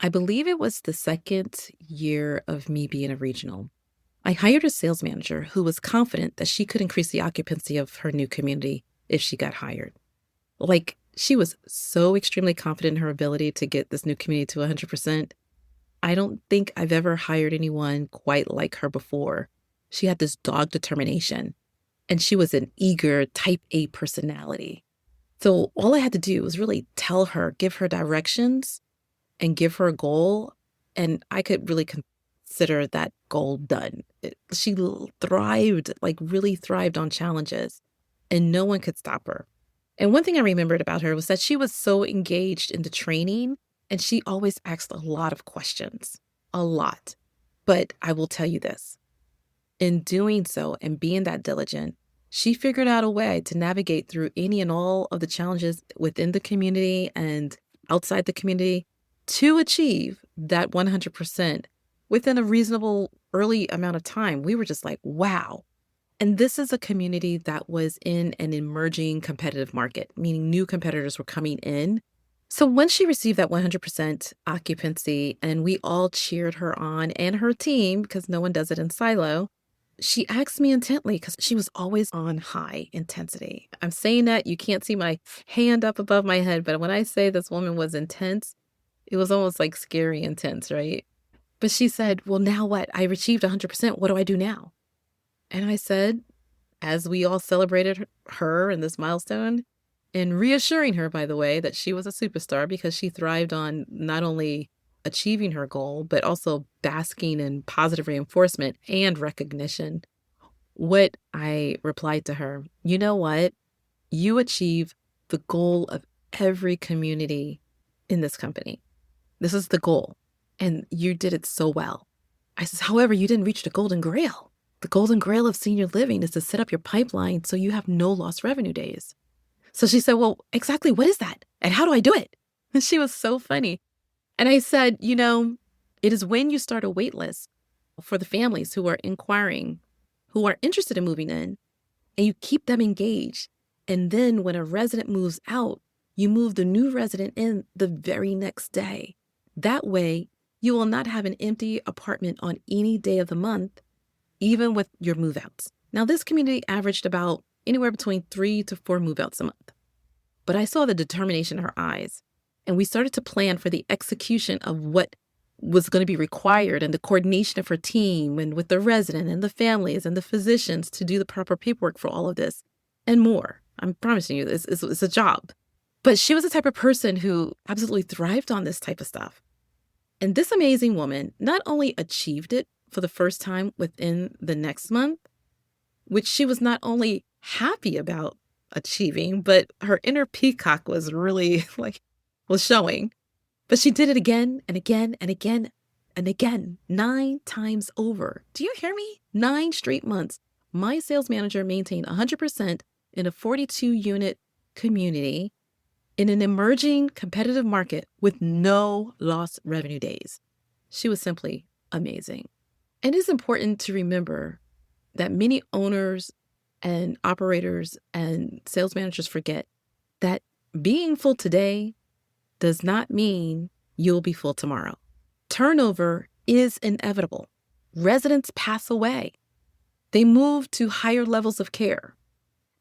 I believe it was the second year of me being a regional. I hired a sales manager who was confident that she could increase the occupancy of her new community if she got hired. Like, she was so extremely confident in her ability to get this new community to 100%. I don't think I've ever hired anyone quite like her before. She had this dog determination, and she was an eager type A personality. So all I had to do was really tell her, give her directions, and give her a goal, and I could really consider that goal done. She thrived, like really thrived on challenges, and no one could stop her. And one thing I remembered about her was that she was so engaged in the training, and she always asked a lot of questions, a lot. But I will tell you this, in doing so and being that diligent, she figured out a way to navigate through any and all of the challenges within the community and outside the community to achieve that 100% within a reasonable early amount of time. We were just like, wow. And this is a community that was in an emerging competitive market, meaning new competitors were coming in. So once she received that 100% occupancy and we all cheered her on and her team, because no one does it in silo, she asked me intently because she was always on high intensity. I'm saying that you can't see my hand up above my head, but when I say this woman was intense, it was almost like scary intense, right? But she said, well, now what? I achieved 100%. What do I do now? And I said, as we all celebrated her and this milestone, and reassuring her, by the way, that she was a superstar because she thrived on not only achieving her goal, but also basking in positive reinforcement and recognition. What I replied to her, you know what? You achieve the goal of every community in this company. This is the goal. And you did it so well. I says, however, you didn't reach the golden grail. The golden grail of senior living is to set up your pipeline so you have no lost revenue days. So she said, well, exactly what is that? And how do I do it? And she was so funny. And I said, it is when you start a wait list for the families who are inquiring, who are interested in moving in, and you keep them engaged. And then when a resident moves out, you move the new resident in the very next day. That way, you will not have an empty apartment on any day of the month, even with your move-outs. Now, this community averaged about anywhere between 3 to 4 move-outs a month. But I saw the determination in her eyes, and we started to plan for the execution of what was going to be required and the coordination of her team and with the resident and the families and the physicians to do the proper paperwork for all of this and more. I'm promising you, it's a job. But she was the type of person who absolutely thrived on this type of stuff. And this amazing woman not only achieved it for the first time within the next month, which she was not only happy about achieving, but her inner peacock was really was showing. But she did it again and again and again and again, 9 times over. Do you hear me? 9 straight months. My sales manager maintained 100% in a 42-unit community in an emerging competitive market with no lost revenue days. She was simply amazing. And it's important to remember that many owners and operators and sales managers forget that being full today does not mean you'll be full tomorrow. Turnover is inevitable. Residents pass away. They move to higher levels of care.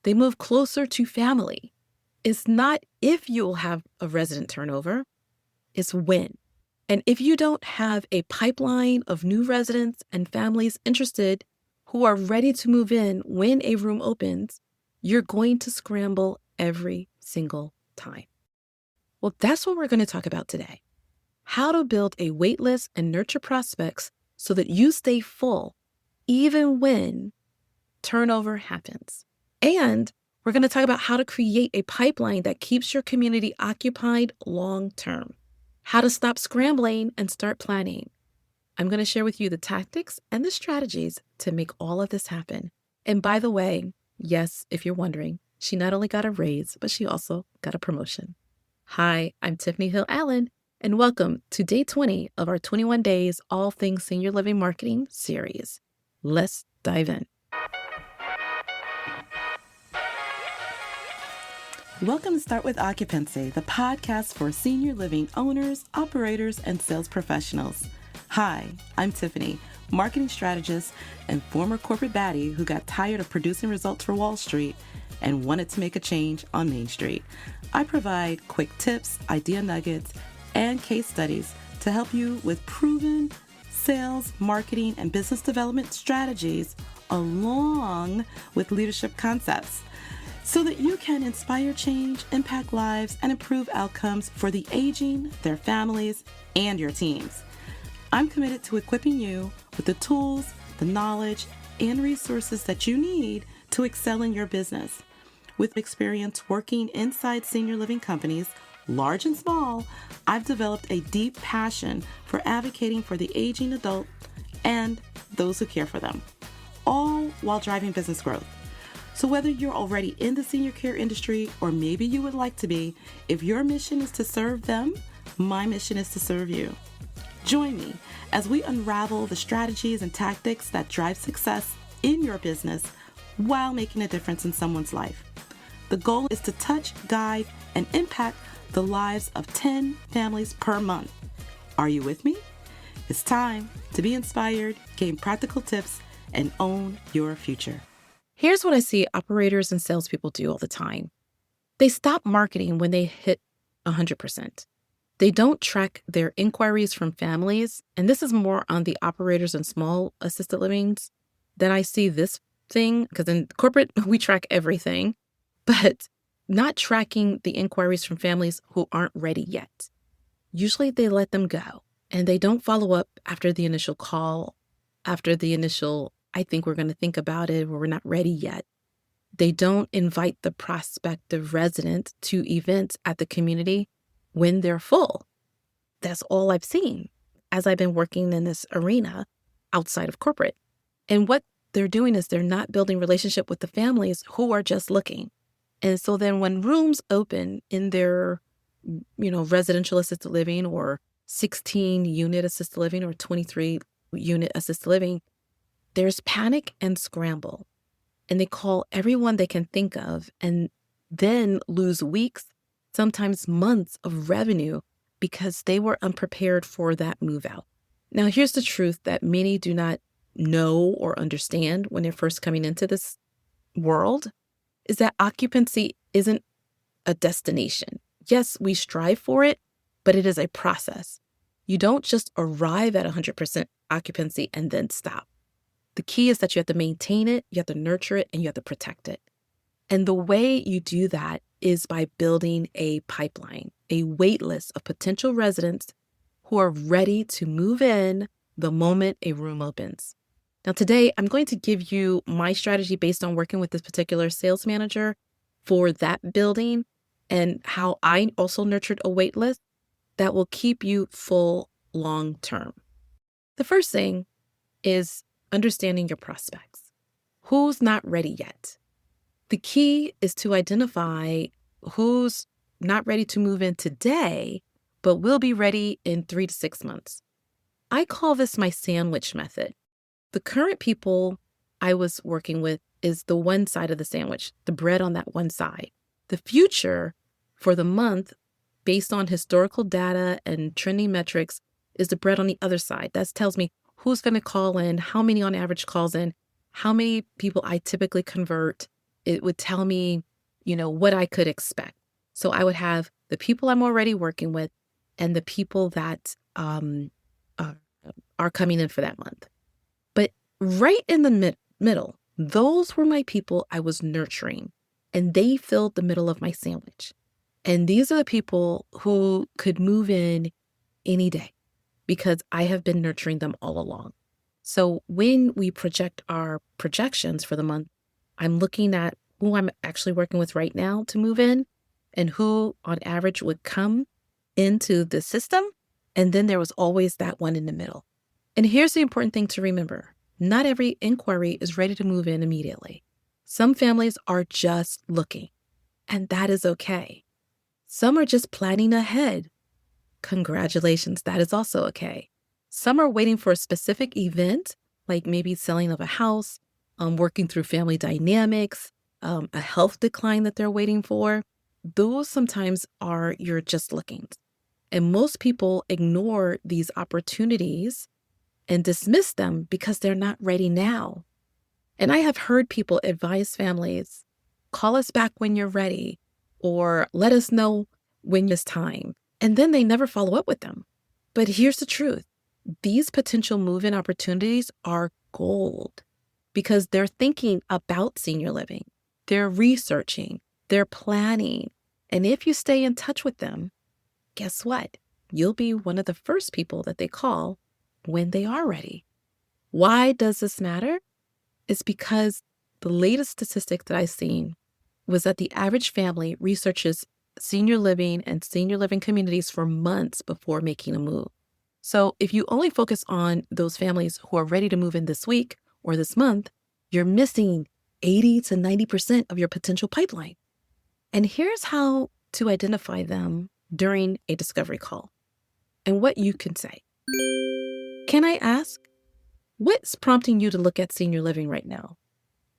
They move closer to family. It's not if you'll have a resident turnover, it's when. And if you don't have a pipeline of new residents and families interested who are ready to move in when a room opens, you're going to scramble every single time. Well, that's what we're going to talk about today. How to build a wait list and nurture prospects so that you stay full even when turnover happens. And we're going to talk about how to create a pipeline that keeps your community occupied long term, how to stop scrambling and start planning. I'm going to share with you the tactics and the strategies to make all of this happen. And by the way, yes, if you're wondering, she not only got a raise, but she also got a promotion. Hi, I'm Tiffany Hill Allen, and welcome to day 20 of our 21 days All Things Senior Living Marketing series. Let's dive in. Welcome to Start with Occupancy, the podcast for senior living owners, operators, and sales professionals. Hi, I'm Tiffany, marketing strategist and former corporate baddie who got tired of producing results for Wall Street and wanted to make a change on Main Street. I provide quick tips, idea nuggets, and case studies to help you with proven sales, marketing, and business development strategies along with leadership concepts, so that you can inspire change, impact lives, and improve outcomes for the aging, their families, and your teams. I'm committed to equipping you with the tools, the knowledge, and resources that you need to excel in your business. With experience working inside senior living companies, large and small, I've developed a deep passion for advocating for the aging adult and those who care for them, all while driving business growth. So whether you're already in the senior care industry or maybe you would like to be, if your mission is to serve them, my mission is to serve you. Join me as we unravel the strategies and tactics that drive success in your business while making a difference in someone's life. The goal is to touch, guide, and impact the lives of 10 families per month. Are you with me? It's time to be inspired, gain practical tips, and own your future. Here's what I see operators and salespeople do all the time. They stop marketing when they hit 100%. They don't track their inquiries from families, and this is more on the operators and small assisted livings than I see this thing, because in corporate, we track everything, but not tracking the inquiries from families who aren't ready yet. Usually they let them go, and they don't follow up after the initial call, after the initial, I think we're going to think about it, or we're not ready yet. They don't invite the prospective resident to events at the community when they're full. That's all I've seen as I've been working in this arena outside of corporate. And what they're doing is they're not building relationship with the families who are just looking. And so then when rooms open in their, residential assisted living or 16 unit assisted living or 23 unit assisted living, there's panic and scramble, and they call everyone they can think of and then lose weeks, sometimes months of revenue because they were unprepared for that move out. Now, here's the truth that many do not know or understand when they're first coming into this world is that occupancy isn't a destination. Yes, we strive for it, but it is a process. You don't just arrive at 100% occupancy and then stop. The key is that you have to maintain it, you have to nurture it, and you have to protect it. And the way you do that is by building a pipeline, a wait list of potential residents who are ready to move in the moment a room opens. Now, today, I'm going to give you my strategy based on working with this particular sales manager for that building and how I also nurtured a wait list that will keep you full long term. The first thing is understanding your prospects. Who's not ready yet? The key is to identify who's not ready to move in today, but will be ready in 3 to 6 months. I call this my sandwich method. The current people I was working with is the one side of the sandwich, the bread on that one side. The future for the month, based on historical data and trending metrics, is the bread on the other side. That tells me who's going to call in, how many on average calls in, how many people I typically convert. It would tell me, what I could expect. So I would have the people I'm already working with and the people that are coming in for that month. But right in the middle, those were my people I was nurturing, and they filled the middle of my sandwich. And these are the people who could move in any day, because I have been nurturing them all along. So when we project our projections for the month, I'm looking at who I'm actually working with right now to move in and who on average would come into the system. And then there was always that one in the middle. And here's the important thing to remember. Not every inquiry is ready to move in immediately. Some families are just looking, and that is okay. Some are just planning ahead. Congratulations, that is also okay. Some are waiting for a specific event, like maybe selling of a house, working through family dynamics, a health decline that they're waiting for. those sometimes are your just lookings. And most people ignore these opportunities and dismiss them because they're not ready now. And I have heard people advise families, call us back when you're ready, or let us know when it's time. And then they never follow up with them. But here's the truth. These potential move-in opportunities are gold because they're thinking about senior living. They're researching, they're planning. And if you stay in touch with them, guess what? You'll be one of the first people that they call when they are ready. Why does this matter? It's because the latest statistic that I've seen was that the average family researches senior living and senior living communities for months before making a move. So if you only focus on those families who are ready to move in this week or this month, you're missing 80 to 90% of your potential pipeline. And here's how to identify them during a discovery call and what you can say. Can I ask, what's prompting you to look at senior living right now?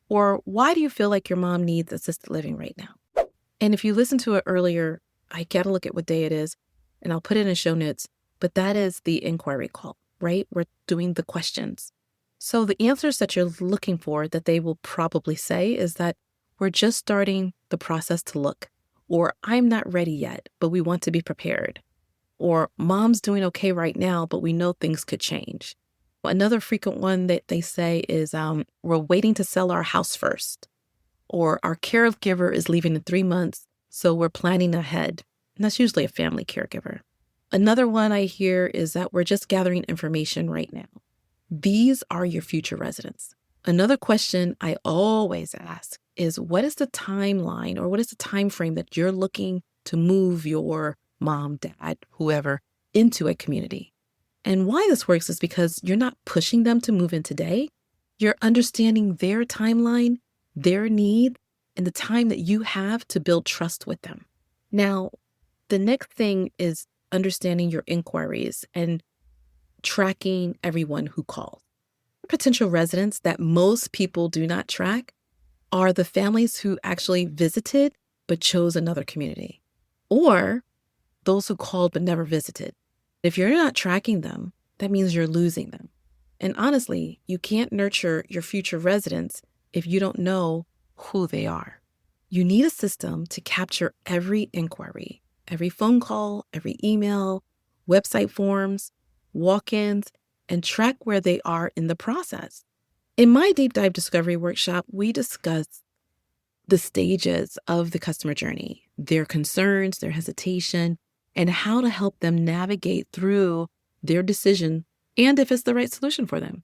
Or why do you feel like your mom needs assisted living right now? And if you listened to it earlier, I got to look at what day it is, and I'll put it in show notes. But that is the inquiry call, right? We're doing the questions. So the answers that you're looking for that they will probably say is that we're just starting the process to look, or I'm not ready yet, but we want to be prepared, or mom's doing okay right now, but we know things could change. Another frequent one that they say is we're waiting to sell our house first, or our caregiver is leaving in 3 months, so we're planning ahead. And that's usually a family caregiver. Another one I hear is that we're just gathering information right now. These are your future residents. Another question I always ask is, what is the timeline or what is the time frame that you're looking to move your mom, dad, whoever into a community? And why this works is because you're not pushing them to move in today. You're understanding their timeline, their need, and the time that you have to build trust with them. Now, the next thing is understanding your inquiries and tracking everyone who calls. Potential residents that most people do not track are the families who actually visited but chose another community, or those who called but never visited. If you're not tracking them, that means you're losing them. And honestly, you can't nurture your future residents if you don't know who they are. You need a system to capture every inquiry, every phone call, every email, website forms, walk-ins, and track where they are in the process. In my deep dive discovery workshop, we discuss the stages of the customer journey, their concerns, their hesitation, and how to help them navigate through their decision and if it's the right solution for them.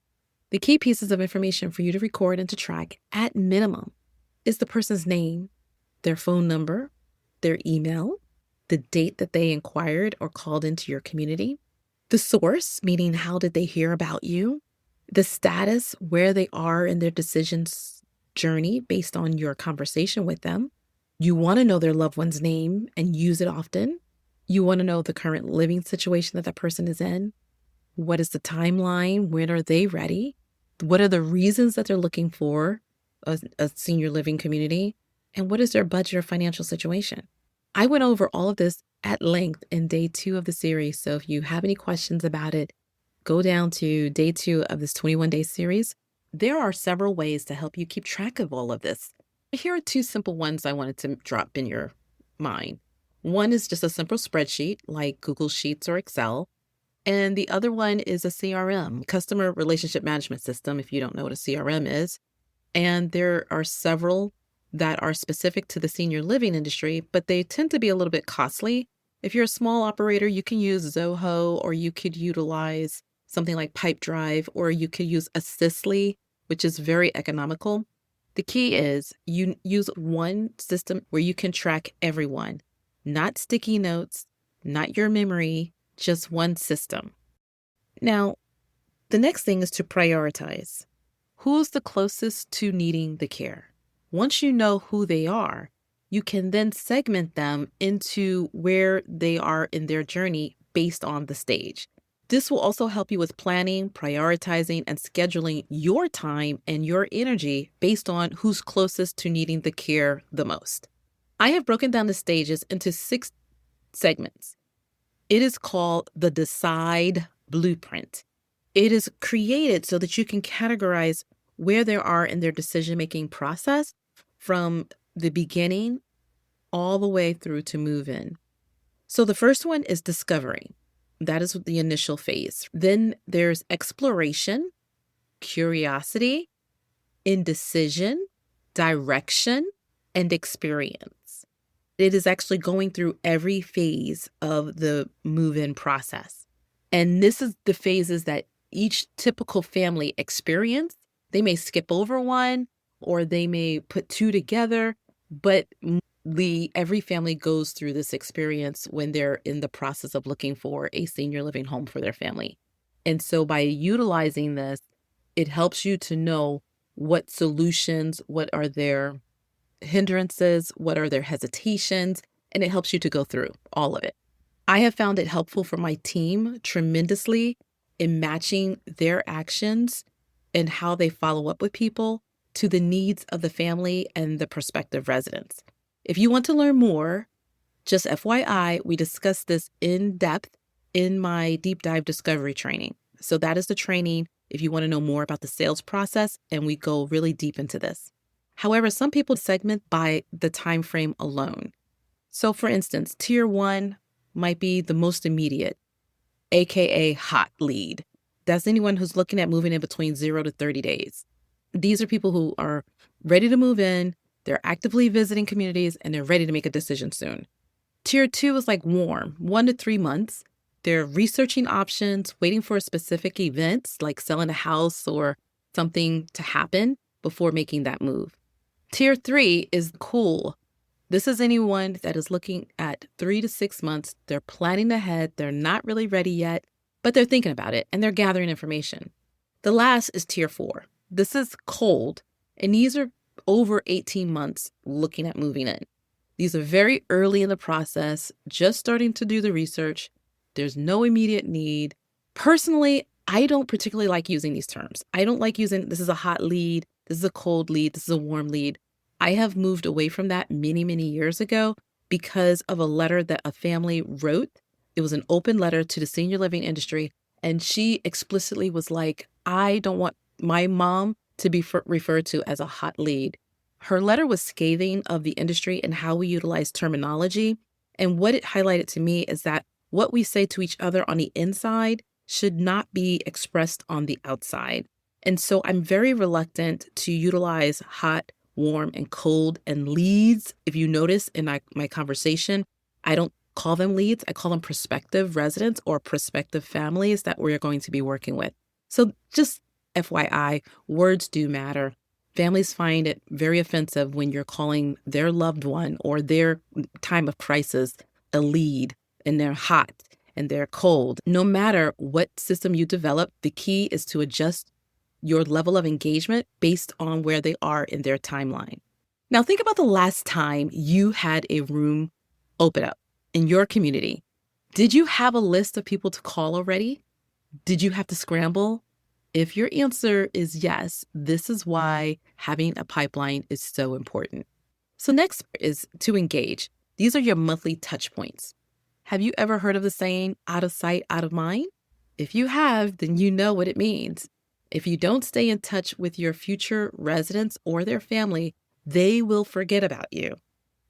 The key pieces of information for you to record and to track at minimum is the person's name, their phone number, their email, the date that they inquired or called into your community, the source, meaning how did they hear about you, the status, where they are in their decisions journey based on your conversation with them. You want to know their loved one's name and use it often. You want to know the current living situation that that person is in. What is the timeline? When are they ready? What are the reasons that they're looking for a senior living community? And what is their budget or financial situation? I went over all of this at length in day 2 of the series. So if you have any questions about it, go down to day 2 of this 21-day series. There are several ways to help you keep track of all of this. Here are 2 simple ones I wanted to drop in your mind. One is just a simple spreadsheet like Google Sheets or Excel. And the other one is a CRM, Customer Relationship Management System, if you don't know what a CRM is. And there are several that are specific to the senior living industry, but they tend to be a little bit costly. If you're a small operator, you can use Zoho, or you could utilize something like Pipedrive, or you could use Assistly, which is very economical. The key is you use one system where you can track everyone, not sticky notes, not your memory, just one system. Now, the next thing is to prioritize. Who's the closest to needing the care? Once you know who they are, you can then segment them into where they are in their journey based on the stage. This will also help you with planning, prioritizing, and scheduling your time and your energy based on who's closest to needing the care the most. I have broken down the stages into 6 segments. It is called the Decide Blueprint. It is created so that you can categorize where they are in their decision-making process from the beginning all the way through to move in. So the first one is discovery. That is the initial phase. Then there's exploration, curiosity, indecision, direction, and experience. It is actually going through every phase of the move-in process. And this is the phases that each typical family experience. They may skip over one or they may put 2 together, but every family goes through this experience when they're in the process of looking for a senior living home for their family. And so by utilizing this, it helps you to know what solutions, what are their hindrances, what are their hesitations, and it helps you to go through all of it. I have found it helpful for my team tremendously in matching their actions and how they follow up with people to the needs of the family and the prospective residents. If you want to learn more, just FYI, we discuss this in depth in my deep dive discovery training. So that is the training if you want to know more about the sales process, and we go really deep into this. However, some people segment by the time frame alone. So for instance, tier 1 might be the most immediate, aka hot lead. That's anyone who's looking at moving in between 0 to 30 days. These are people who are ready to move in, they're actively visiting communities, and they're ready to make a decision soon. Tier 2 is like warm, 1 to 3 months. They're researching options, waiting for specific events like selling a house or something to happen before making that move. Tier 3 is cool. This is anyone that is looking at 3 to 6 months. They're planning ahead. They're not really ready yet, but they're thinking about it and they're gathering information. The last is tier 4. This is cold, and these are over 18 months looking at moving in. These are very early in the process, just starting to do the research. There's no immediate need. Personally, I don't particularly like using these terms. I don't like using this is a hot lead, this is a cold lead, this is a warm lead. I have moved away from that many, many years ago because of a letter that a family wrote. It was an open letter to the senior living industry, and she explicitly was like, I don't want my mom to be referred to as a hot lead. Her letter was scathing of the industry and how we utilize terminology. And what it highlighted to me is that what we say to each other on the inside should not be expressed on the outside. And so I'm very reluctant to utilize hot, warm, and cold and leads. If you notice in my conversation, I don't call them leads. I call them prospective residents or prospective families that we're going to be working with. So just FYI, words do matter. Families find it very offensive when you're calling their loved one or their time of crisis a lead, and they're hot and they're cold. No matter what system you develop, the key is to adjust your level of engagement based on where they are in their timeline. Now, think about the last time you had a room open up in your community. Did you have a list of people to call already? Did you have to scramble? If your answer is yes, this is why having a pipeline is so important. So next is to engage. These are your monthly touch points. Have you ever heard of the saying, out of sight, out of mind? If you have, then you know what it means. If you don't stay in touch with your future residents or their family, they will forget about you.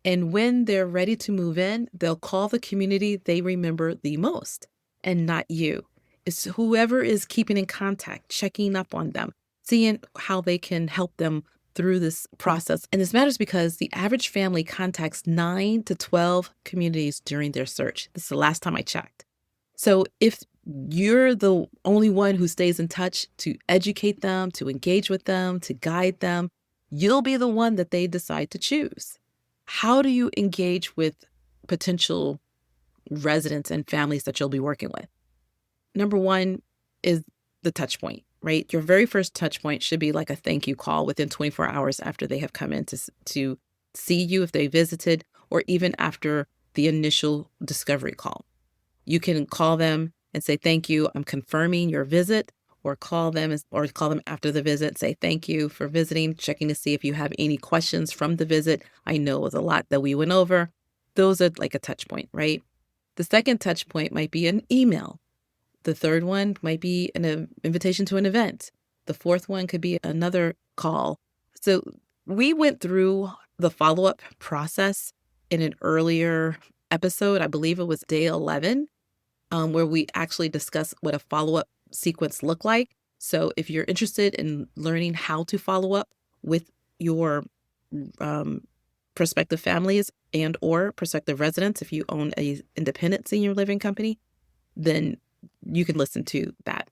And when they're ready to move in, they'll call the community they remember the most and not you. It's whoever is keeping in contact, checking up on them, seeing how they can help them through this process. And this matters because the average family contacts 9 to 12 communities during their search. This is the last time I checked. So if you're the only one who stays in touch to educate them, to engage with them, to guide them, you'll be the one that they decide to choose. How do you engage with potential residents and families that you'll be working with? Number 1 is the touch point, right? Your very first touch point should be like a thank you call within 24 hours after they have come in to see you if they visited, or even after the initial discovery call. You can call them and say, thank you, I'm confirming your visit, or call them after the visit, say thank you for visiting, checking to see if you have any questions from the visit. I know it was a lot that we went over. Those are like a touch point, right? The second touch point might be an email. The third one might be an invitation to an event. The fourth one could be another call. So we went through the follow-up process in an earlier episode. I believe it was day 11, where we actually discussed what a follow-up sequence looked like. So if you're interested in learning how to follow up with your prospective families and or prospective residents, if you own a independent senior living company, then you can listen to that.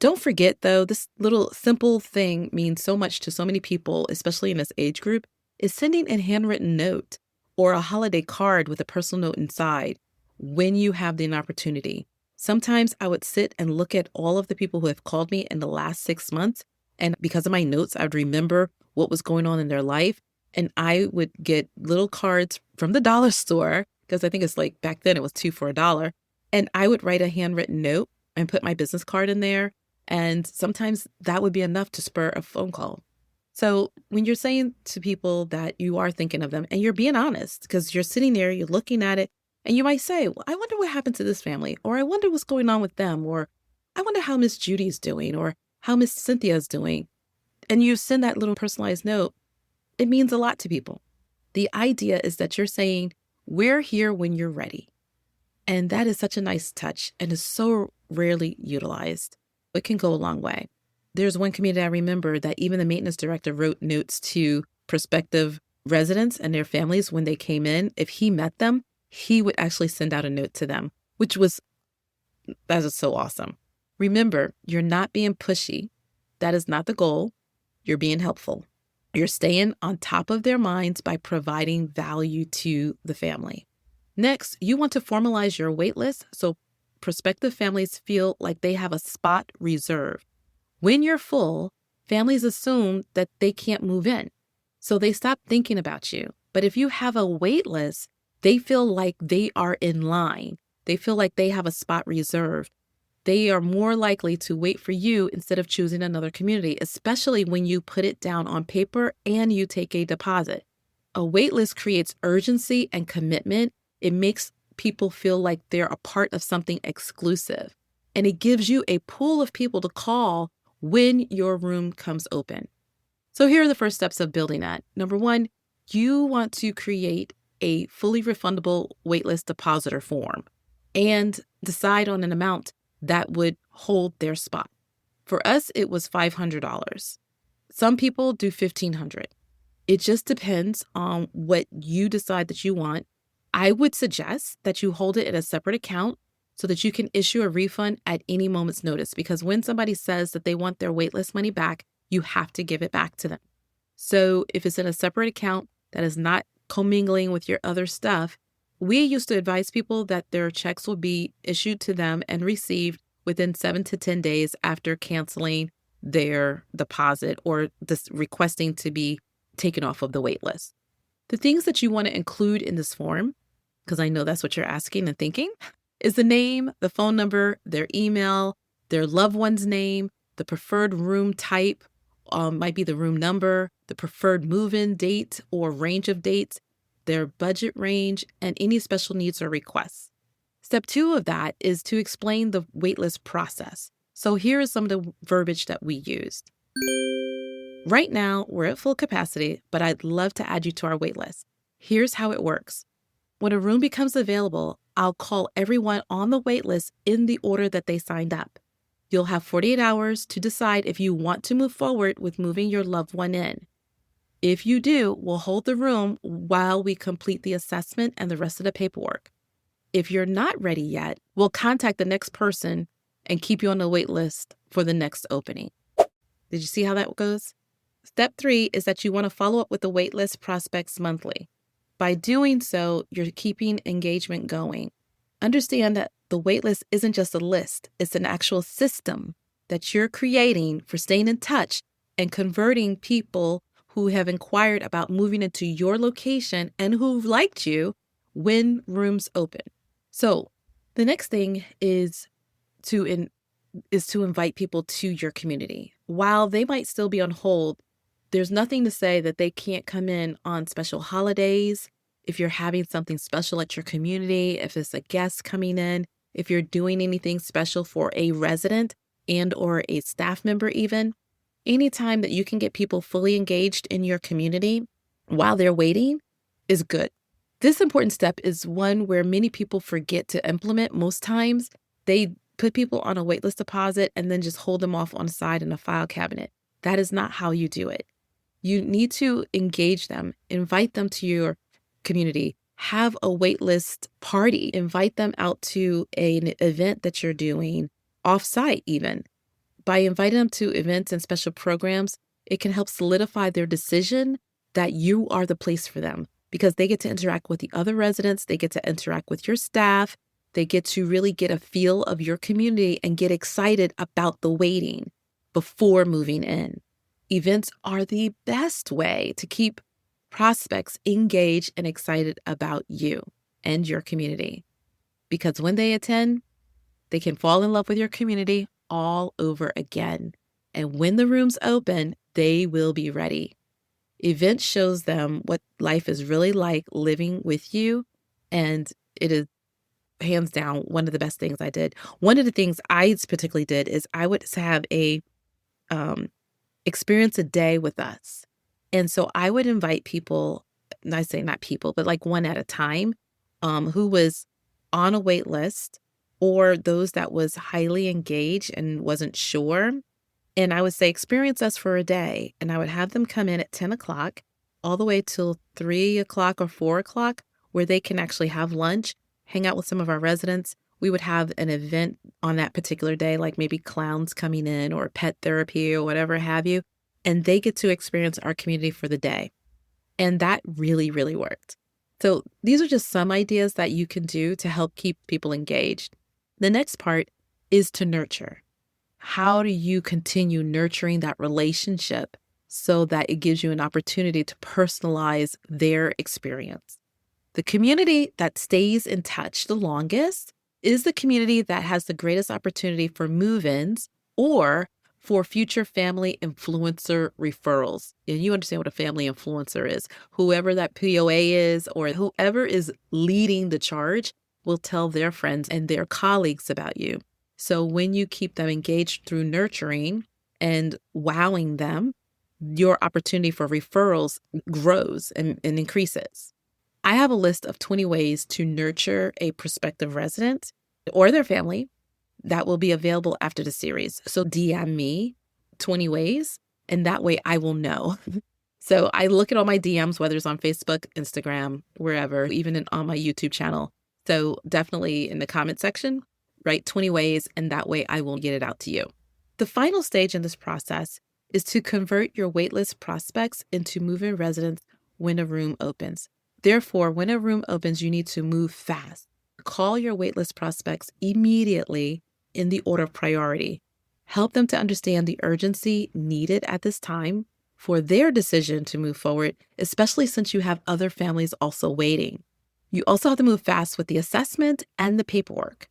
Don't forget, though, this little simple thing means so much to so many people, especially in this age group, is sending a handwritten note or a holiday card with a personal note inside when you have the opportunity. Sometimes I would sit and look at all of the people who have called me in the last 6 months, and because of my notes, I would remember what was going on in their life, and I would get little cards from the dollar store, because I think it's like back then it was 2 for $1, and I would write a handwritten note and put my business card in there, and sometimes that would be enough to spur a phone call. So when you're saying to people that you are thinking of them and you're being honest, because you're sitting there, you're looking at it, and you might say, well, I wonder what happened to this family, or I wonder what's going on with them, or I wonder how Miss Judy's doing, or how Miss Cynthia's doing. And you send that little personalized note, it means a lot to people. The idea is that you're saying, we're here when you're ready. And that is such a nice touch and is so rarely utilized. It can go a long way. There's one community I remember that even the maintenance director wrote notes to prospective residents and their families when they came in. If he met them, he would actually send out a note to them, that is so awesome. Remember, you're not being pushy. That is not the goal. You're being helpful. You're staying on top of their minds by providing value to the family. Next, you want to formalize your wait list so prospective families feel like they have a spot reserved. When you're full, families assume that they can't move in, so they stop thinking about you. But if you have a wait list, they feel like they are in line. They feel like they have a spot reserved. They are more likely to wait for you instead of choosing another community, especially when you put it down on paper and you take a deposit. A wait list creates urgency and commitment. It makes people feel like they're a part of something exclusive. And it gives you a pool of people to call when your room comes open. So here are the first steps of building that. Number one, you want to create a fully refundable waitlist depositor form and decide on an amount that would hold their spot. For us, it was $500. Some people do $1,500. It just depends on what you decide that you want. I would suggest that you hold it in a separate account so that you can issue a refund at any moment's notice, because when somebody says that they want their waitlist money back, you have to give it back to them. So if it's in a separate account that is not commingling with your other stuff, we used to advise people that their checks will be issued to them and received within 7 to 10 days after canceling their deposit or requesting to be taken off of the wait list. The things that you want to include in this form, because I know that's what you're asking and thinking, is the name, the phone number, their email, their loved one's name, the preferred room type, might be the room number, the preferred move-in date or range of dates, their budget range, and any special needs or requests. Step 2 of that is to explain the waitlist process. So here is some of the verbiage that we used. Right now, we're at full capacity, but I'd love to add you to our waitlist. Here's how it works. When a room becomes available, I'll call everyone on the waitlist in the order that they signed up. You'll have 48 hours to decide if you want to move forward with moving your loved one in. If you do, we'll hold the room while we complete the assessment and the rest of the paperwork. If you're not ready yet, we'll contact the next person and keep you on the wait list for the next opening. Did you see how that goes? Step 3 is that you want to follow up with the waitlist prospects monthly. By doing so, you're keeping engagement going. Understand that the waitlist isn't just a list, it's an actual system that you're creating for staying in touch and converting people who have inquired about moving into your location and who liked you when rooms open. So the next thing is to is to invite people to your community. While they might still be on hold, there's nothing to say that they can't come in on special holidays. If you're having something special at your community, if it's a guest coming in, if you're doing anything special for a resident and or a staff member even, anytime that you can get people fully engaged in your community while they're waiting is good. This important step is one where many people forget to implement. Most times they put people on a waitlist deposit and then just hold them off on the side in a file cabinet. That is not how you do it. You need to engage them, invite them to your community, have a waitlist party, invite them out to an event that you're doing off-site even. By inviting them to events and special programs, it can help solidify their decision that you are the place for them because they get to interact with the other residents, they get to interact with your staff, they get to really get a feel of your community and get excited about the waiting before moving in. Events are the best way to keep prospects engaged and excited about you and your community because when they attend, they can fall in love with your community all over again. And when the rooms open, they will be ready. Event shows them what life is really like living with you. And it is hands down one of the best things I did. One of the things I particularly did is I would have a experience a day with us. And so I would invite people, and I say not people, but like one at a time, who was on a wait list or those that was highly engaged and wasn't sure. And I would say, experience us for a day. And I would have them come in at 10 o'clock all the way till 3 o'clock or 4 o'clock, where they can actually have lunch, hang out with some of our residents. We would have an event on that particular day, like maybe clowns coming in or pet therapy or whatever have you. And they get to experience our community for the day. And that really, really worked. So these are just some ideas that you can do to help keep people engaged. The next part is to nurture. How do you continue nurturing that relationship so that it gives you an opportunity to personalize their experience? The community that stays in touch the longest is the community that has the greatest opportunity for move-ins or for future family influencer referrals. And you understand what a family influencer is. Whoever that POA is or whoever is leading the charge will tell their friends and their colleagues about you. So when you keep them engaged through nurturing and wowing them, your opportunity for referrals grows and increases. I have a list of 20 ways to nurture a prospective resident or their family that will be available after the series. So DM me 20 ways, and that way I will know. So I look at all my DMs, whether it's on Facebook, Instagram, wherever, even on my YouTube channel. So definitely in the comment section, write 20 ways, and that way I will get it out to you. The final stage in this process is to convert your waitlist prospects into move-in residents when a room opens. Therefore, when a room opens, you need to move fast. Call your waitlist prospects immediately in the order of priority. Help them to understand the urgency needed at this time for their decision to move forward, especially since you have other families also waiting. You also have to move fast with the assessment and the paperwork.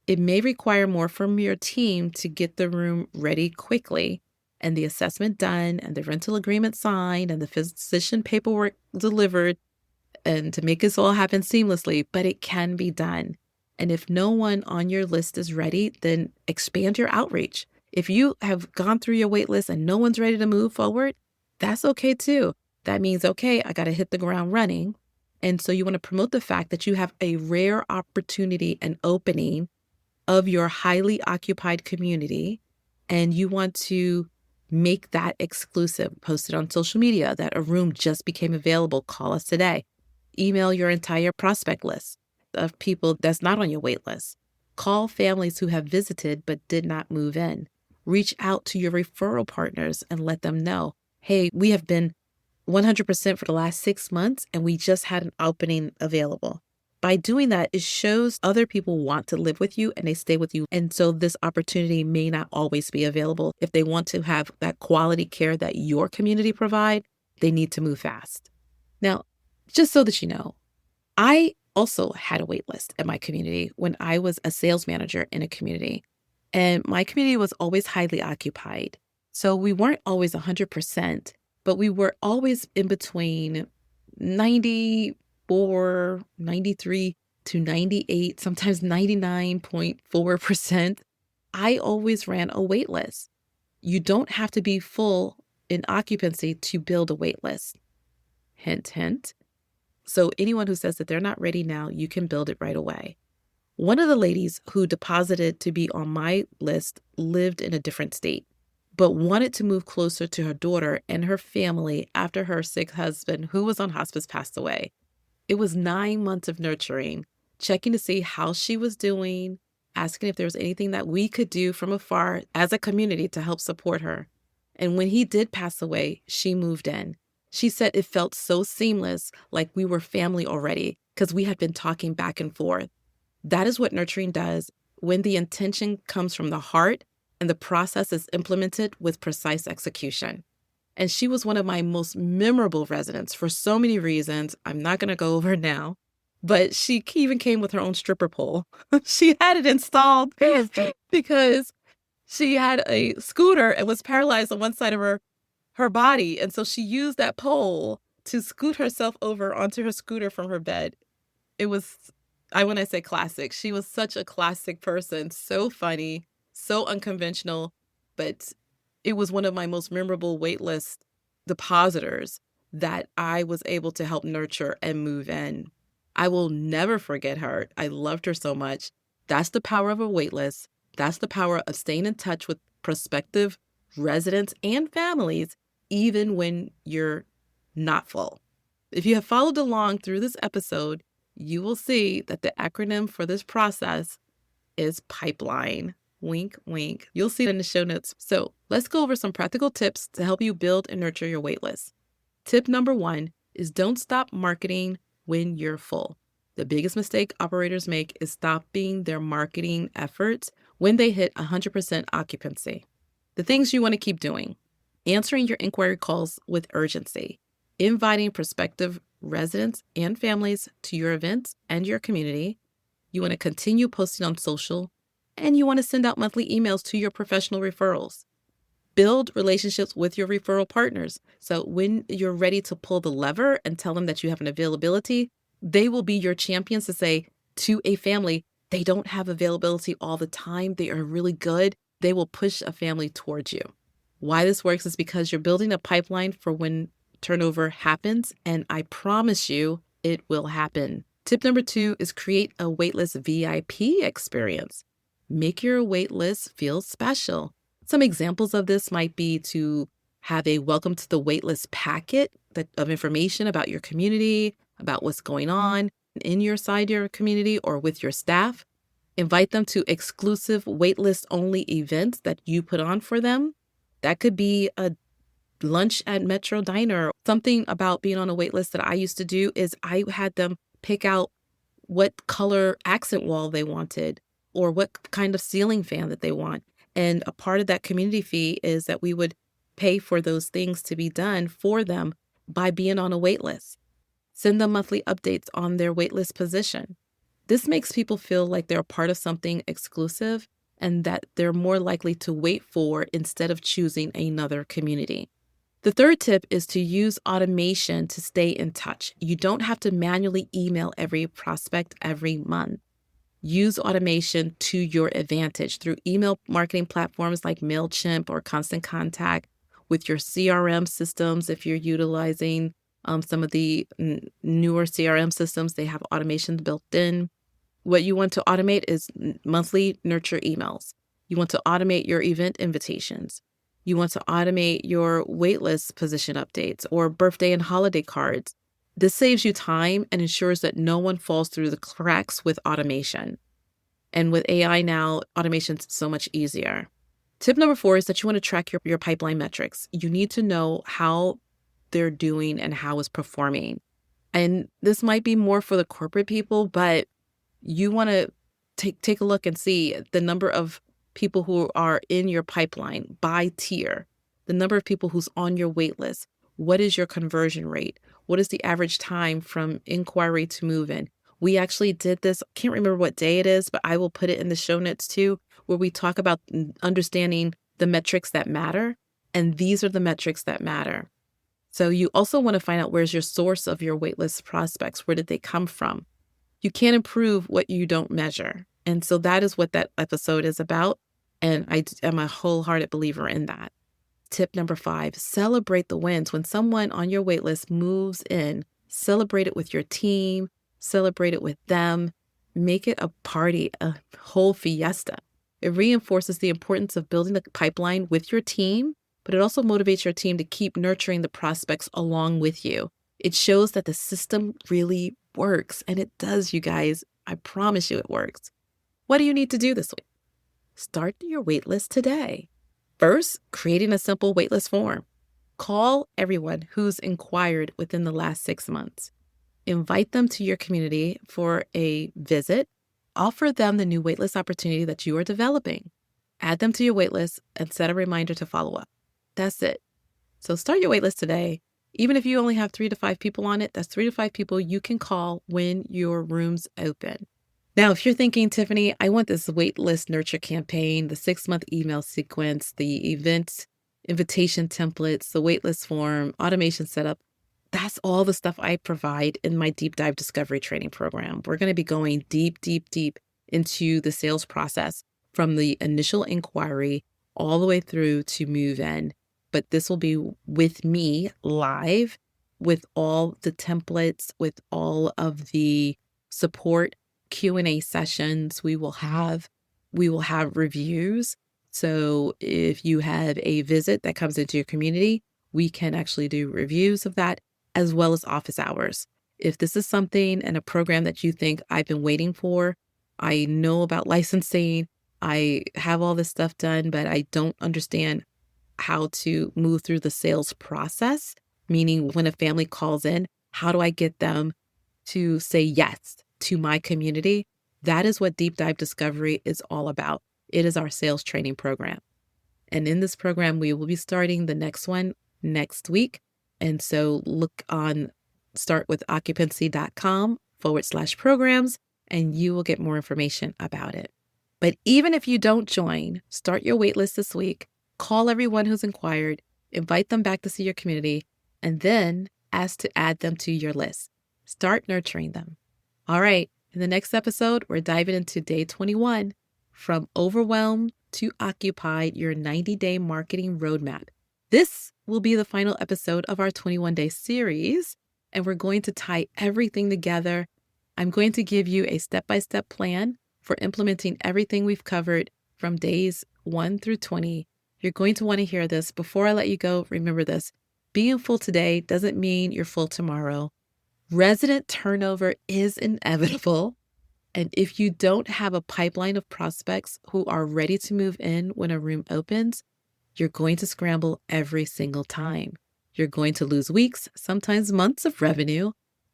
It may require more from your team to get the room ready quickly and the assessment done and the rental agreement signed and the physician paperwork delivered and to make this all happen seamlessly, but it can be done. And if no one on your list is ready, then expand your outreach. If you have gone through your wait list and no one's ready to move forward, that's okay too. That means, okay, I got to hit the ground running. And so you want to promote the fact that you have a rare opportunity and opening of your highly occupied community, and you want to make that exclusive. Post it on social media that a room just became available. Call us today. Email your entire prospect list of people that's not on your wait list. Call families who have visited but did not move in. Reach out to your referral partners and let them know, hey, we have been 100% for the last 6 months and we just had an opening available. By doing that, it shows other people want to live with you and they stay with you. And so this opportunity may not always be available. If they want to have that quality care that your community provide, they need to move fast. Now, just so that you know, I also had a wait list at my community when I was a sales manager in a community. And my community was always highly occupied. So we weren't always 100%, but we were always in between 94, 93 to 98, sometimes 99.4%. I always ran a wait list. You don't have to be full in occupancy to build a wait list. Hint, hint. So anyone who says that they're not ready now, you can build it right away. One of the ladies who deposited to be on my list lived in a different state, but wanted to move closer to her daughter and her family after her sick husband, who was on hospice, passed away. It was 9 months of nurturing, checking to see how she was doing, asking if there was anything that we could do from afar as a community to help support her. And when he did pass away, she moved in. She said it felt so seamless, like we were family already, because we had been talking back and forth. That is what nurturing does when the intention comes from the heart and the process is implemented with precise execution. And she was one of my most memorable residents for so many reasons. I'm not going to go over now, but she even came with her own stripper pole. She had it installed because she had a scooter and was paralyzed on one side of her body. And so she used that pole to scoot herself over onto her scooter from her bed. It was, when I say classic, she was such a classic person, so funny, so unconventional, but it was one of my most memorable waitlist depositors that I was able to help nurture and move in. I will never forget her. I loved her so much. That's the power of a waitlist. That's the power of staying in touch with prospective residents and families, even when you're not full. If you have followed along through this episode, you will see that the acronym for this process is pipeline. Wink, wink. You'll see it in the show notes. So let's go over some practical tips to help you build and nurture your waitlist. Tip number 1 is don't stop marketing when you're full. The biggest mistake operators make is stopping their marketing efforts when they hit 100% occupancy. The things you want to keep doing: answering your inquiry calls with urgency, inviting prospective residents and families to your events and your community. You want to continue posting on social, and you want to send out monthly emails to your professional referrals. Build relationships with your referral partners. So when you're ready to pull the lever and tell them that you have an availability, they will be your champions to say to a family, they don't have availability all the time. They are really good. They will push a family towards you. Why this works is because you're building a pipeline for when turnover happens, and I promise you it will happen. Tip number 2 is create a waitlist VIP experience. Make your waitlist feel special. Some examples of this might be to have a welcome to the waitlist packet of information about your community, about what's going on in your community or with your staff. Invite them to exclusive waitlist only events that you put on for them. That could be a lunch at Metro Diner. Something about being on a waitlist that I used to do is I had them pick out what color accent wall they wanted or what kind of ceiling fan that they want. And a part of that community fee is that we would pay for those things to be done for them by being on a waitlist. Send them monthly updates on their waitlist position. This makes people feel like they're a part of something exclusive and that they're more likely to wait for instead of choosing another community. The third tip is to use automation to stay in touch. You don't have to manually email every prospect every month. Use automation to your advantage through email marketing platforms like MailChimp or Constant Contact, with your CRM systems. If you're utilizing some of the newer CRM systems, they have automation built in. What you want to automate is monthly nurture emails. You want to automate your event invitations. You want to automate your waitlist position updates or birthday and holiday cards. This saves you time and ensures that no one falls through the cracks with automation. And with AI now, automation's so much easier. Tip number 4 is that you want to track your pipeline metrics. You need to know how they're doing and how it's performing. And this might be more for the corporate people, but you want to take a look and see the number of people who are in your pipeline by tier, the number of people who's on your wait list. What is your conversion rate? What is the average time from inquiry to move in? We actually did this. I can't remember what day it is, but I will put it in the show notes too. where we talk about understanding the metrics that matter. And these are the metrics that matter. So you also want to find out where's your source of your waitlist prospects. Where did they come from? You can't improve what you don't measure. And so that is what that episode is about. And I am a wholehearted believer in that. Tip number 5, celebrate the wins. When someone on your waitlist moves in, celebrate it with your team, celebrate it with them, make it a party, a whole fiesta. It reinforces the importance of building the pipeline with your team, but it also motivates your team to keep nurturing the prospects along with you. It shows that the system really works, and it does, you guys. I promise you it works. What do you need to do this week? Start your waitlist today. First, creating a simple waitlist form. Call everyone who's inquired within the last 6 months. Invite them to your community for a visit. Offer them the new waitlist opportunity that you are developing. Add them to your waitlist and set a reminder to follow up. That's it. So start your waitlist today. Even if you only have 3 to 5 people on it, that's 3 to 5 people you can call when your rooms open. Now, if you're thinking, Tiffany, I want this waitlist nurture campaign, the 6-month email sequence, the event invitation templates, the waitlist form, automation setup, that's all the stuff I provide in my deep dive discovery training program. We're going to be going deep, deep, deep into the sales process from the initial inquiry all the way through to move in. But this will be with me live with all the templates, with all of the support Q&A sessions. We will have reviews. So if you have a visit that comes into your community, we can actually do reviews of that, as well as office hours. If this is something and a program that you think I've been waiting for, I know about licensing, I have all this stuff done, but I don't understand how to move through the sales process, meaning when a family calls in, how do I get them to say yes to my community? That is what Deep Dive Discovery is all about. It is our sales training program. And in this program, we will be starting the next one next week. And so start with occupancy.com/programs, and you will get more information about it. But even if you don't join, start your waitlist this week, call everyone who's inquired, invite them back to see your community, and then ask to add them to your list. Start nurturing them. All right, in the next episode, we're diving into day 21, from overwhelmed to occupied, your 90-day marketing roadmap. This will be the final episode of our 21-day series, and we're going to tie everything together. I'm going to give you a step-by-step plan for implementing everything we've covered from days 1 through 20. You're going to want to hear this. Before I let you go, remember this. Being full today doesn't mean you're full tomorrow. Resident turnover is inevitable. And if you don't have a pipeline of prospects who are ready to move in when a room opens, you're going to scramble every single time. You're going to lose weeks, sometimes months of revenue,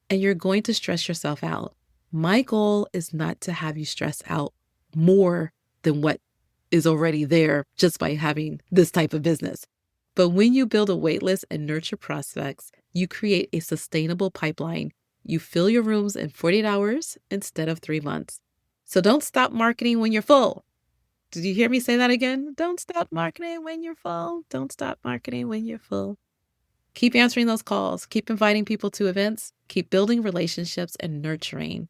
and you're going to stress yourself out. My goal is not to have you stress out more than what is already there just by having this type of business. But when you build a waitlist and nurture prospects, you create a sustainable pipeline. You fill your rooms in 48 hours instead of 3 months. So don't stop marketing when you're full. Did you hear me say that again? Don't stop marketing when you're full. Don't stop marketing when you're full. Keep answering those calls. Keep inviting people to events. Keep building relationships and nurturing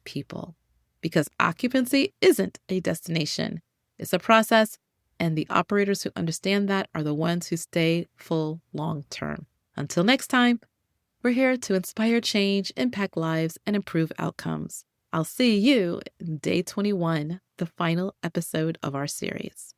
people. Because occupancy isn't a destination. It's a process. And the operators who understand that are the ones who stay full long term. Until next time, we're here to inspire change, impact lives, and improve outcomes. I'll see you in day 21, the final episode of our series.